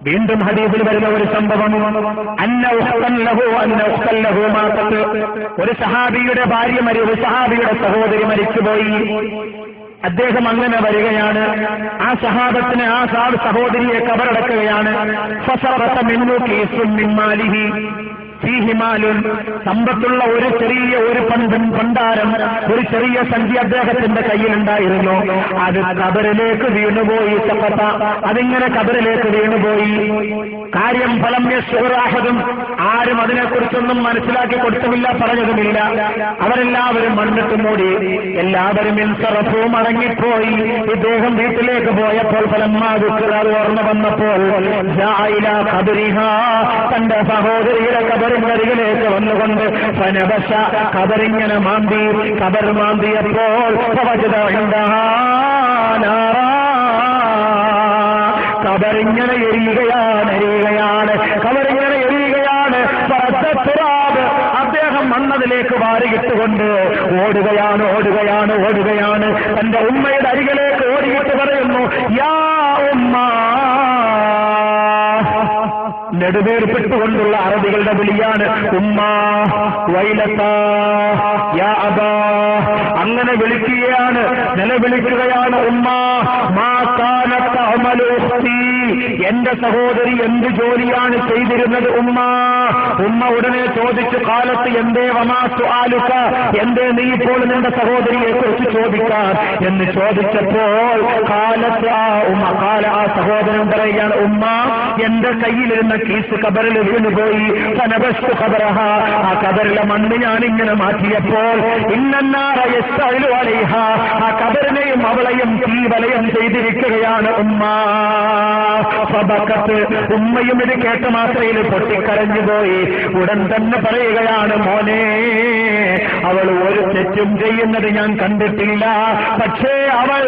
വീണ്ടും ഹദീസിൽ വരുന്ന ഒരു സംഭവം, ഒരു സഹാബിയുടെ ഭാര്യ ഒരു സഹാബിയുടെ സഹോദരി മരിച്ചുപോയി. അദ്ദേഹം അങ്ങനെ വരികയാണ്. ആ സഹാബത്തിന് ആ സഹോദരിയെ കബറടക്കുകയാണ്. സമ്പത്തുള്ള ഒരു ചെറിയ ഭണ്ഡാരം, ഒരു ചെറിയ സഞ്ചി അദ്ദേഹത്തിന്റെ കയ്യിലുണ്ടായിരുന്നു. അത് കബറിലേക്ക് വീണുപോയി. അതിങ്ങനെ കബറിലേക്ക് വീണുപോയി. കാര്യം ഫലം യശ്ഉറാഹദും, ആരും അതിനെക്കുറിച്ചൊന്നും മനസ്സിലാക്കി കൊടുത്തുമില്ല, പറഞ്ഞതുമില്ല. അവരെല്ലാവരും മണ്ണിട്ട് മൂടി. എല്ലാവരും ഇൻസറഫു, മടങ്ങിപ്പോയി. ഇദ്ദേഹം വീട്ടിലേക്ക് പോയപ്പോൾ ഫലമ്മാതുക്കൾ ഓർമ്മ വന്നപ്പോൾ തന്റെ സഹോദരിയുടെ കബറിനരികിലേക്ക് വന്നുകൊണ്ട് ഫനബശ, കബറിങ്ങനെ മാന്തി. കബർ മാന്തിയപ്പോൾ കബറിങ്ങനെ എരിയുകയാണ്. കബറിങ്ങനെ എരിയുകയാണ്. അദ്ദേഹം മണ്ണതിലേക്ക് വാരിയിട്ടുകൊണ്ട് ഓടുകയാണ്. തന്റെ ഉമ്മയുടെ അരികിലേക്ക് ഓടിയിട്ട് പറയുന്നു, യാ ഉമ്മ. നെടുവേർപ്പെട്ടുകൊണ്ടുള്ള അറബികളുടെ വിളിയാണ് ഉമ്മ, വൈലത്താ, യാ അബാ. അങ്ങനെ വിളിക്കുകയാണ്, നിലവിളിക്കുകയാണ്. ഉമ്മ, മാ കാനത അമലു ഉഖ്തി, എന്റെ സഹോദരി എന്ത് ജോലിയാണ് ചെയ്തിരുന്നത് ഉമ്മ? ഉമ്മ ഉടനെ ചോദിച്ചു, കാലത്ത് എന്തേ വമാ സുആലുക, എന്തേ നീ ഇപ്പോൾ നിന്റെ സഹോദരിയെ കുറിച്ച് ചോദിക്കാൻ എന്ന് ചോദിച്ചപ്പോൾ കാലത്ത് ആ സഹോദരൻ പറയുകയാണ്, ഉമ്മ, എന്റെ കയ്യിലിരുന്ന കീസ് കബറിൽ വീണുപോയി. ഫനബസ്തു ഖബറഹ, ആ കബറിലെ മണ്ണ് ഞാൻ ഇങ്ങനെ മാറ്റിയപ്പോൾ ഇന്നന്നാറ യസ്തഇലു അലൈഹ, ആ കബറിനെയും അവളെയും തീവലയം ചെയ്തിരിക്കുകയാണ് ഉമ്മ. ഫബകത്ത്, ഉമ്മയും ഇത് കേട്ട മാത്രയിൽ പൊട്ടിക്കരഞ്ഞുപോയി. ഉടൻ തന്നെ പറയുകയാണ്, മോനെ, അവൾ ഒരു തെറ്റും ചെയ്യുന്നത് ഞാൻ കണ്ടിട്ടില്ല. പക്ഷേ അവൾ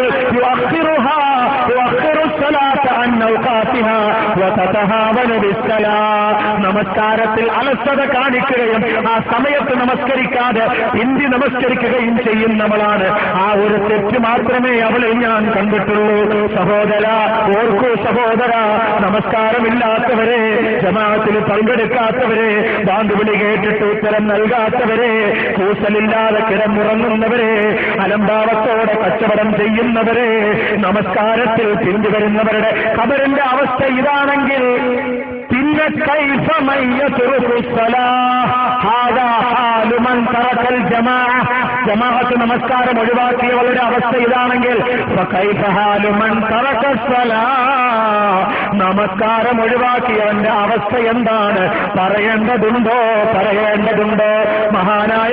നമസ്കാരത്തിൽ അലസത കാണിക്കുകയും ആ സമയത്ത് നമസ്കരിക്കാതെ പിന്തി നമസ്കരിക്കുകയും ചെയ്യുന്നവളാണ്. ആ ഒരു തെറ്റ് മാത്രമേ അവളിൽ ഞാൻ കണ്ടിട്ടുള്ളൂ. സഹോദര, ഓർക്കൂ സഹോദര, നമസ്കാരമില്ലാത്തവരെ, ജമാഅത്തിൽ പങ്കെടുക്കാത്തവരെ, ബാങ്കുവിളി കേട്ടിട്ട് ഉത്തരം നൽകാത്തവരെ, കൂസലില്ലാതെ കിടന്നുറങ്ങുന്നവരെ, അലംഭാവത്തോടെ കച്ചവടം ചെയ്യുന്നവരെ, നമസ്കാരത്തിൽ പിന്തുവരുന്നവരുടെ ഖബറിന്റെ അവസ്ഥ ഇതാണെങ്കിൽ പിന്നെ കൈഫ മൻ യത്റുകു സ്വലാഹ് ഹാദാ ഹാലു മൻ തറക്കൽ ജമാഅ, ജമാഅത്ത് നമസ്കാരം ഒഴിവാക്കിയവരുടെ അവസ്ഥ ഇതാണെങ്കിൽ ഫകൈഫ ഹാലു മൻ തറക സ്വലാഹ്, നമസ്കാരം ഒഴിവാക്കിയവന്റെ അവസ്ഥ എന്താണ്? പറയേണ്ടതുണ്ടോ? മഹാനായ